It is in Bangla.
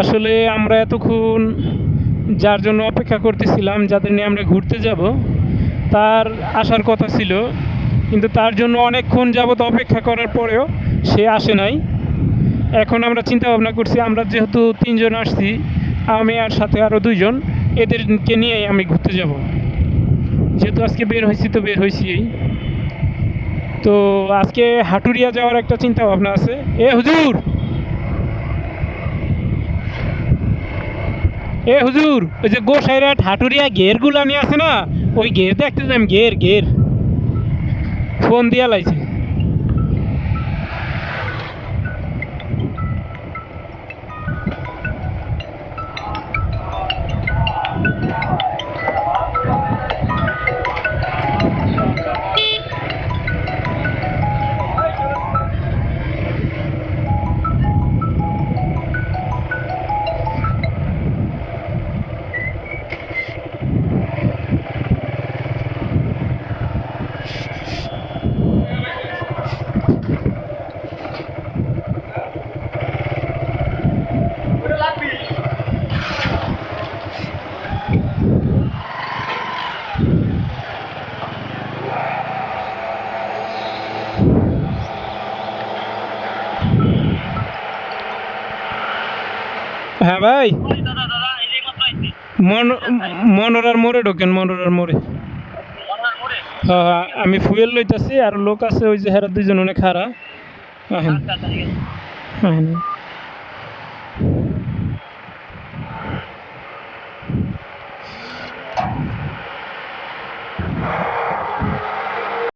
আসলে আমরা এতক্ষণ যার জন্য অপেক্ষা করতেছিলাম, যাদের নিয়ে আমরা ঘুরতে যাব, তার আসার কথা ছিল, কিন্তু তার জন্য অনেকক্ষণ যাবত অপেক্ষা করার পরেও সে আসে নাই। এখন আমরা চিন্তা ভাবনা করছি, আমরা যেহেতু 3 জন আসছি, আমি আর সাথে আরও 2 জন, এদেরকে নিয়েই আমি ঘুরতে যাব। যেহেতু আজকে বের হয়েছি তো বের হয়েছি। তো আজকে হাটুরিয়া যাওয়ার একটা চিন্তা ভাবনা আছে। হুজুর, হুজুর, ওই যে গোসাইরহাট হাটুরিয়া ঘেরগুলো নিয়ে আছে না, ওই ঘের দেখতে যাই। ঘের ঘের ফোন দিয়া লাইছে। হ্যাঁ ভাই, মনোরার মোড়ে ঢোকেন, মনোরার মোড়ে। হ্যাঁ হ্যাঁ, আমি ফুয়েল লইতাছি, আর লোক আছে ওই যে হেরা 2 জন অনেক খারা। হ্যাঁ হ্যাঁ।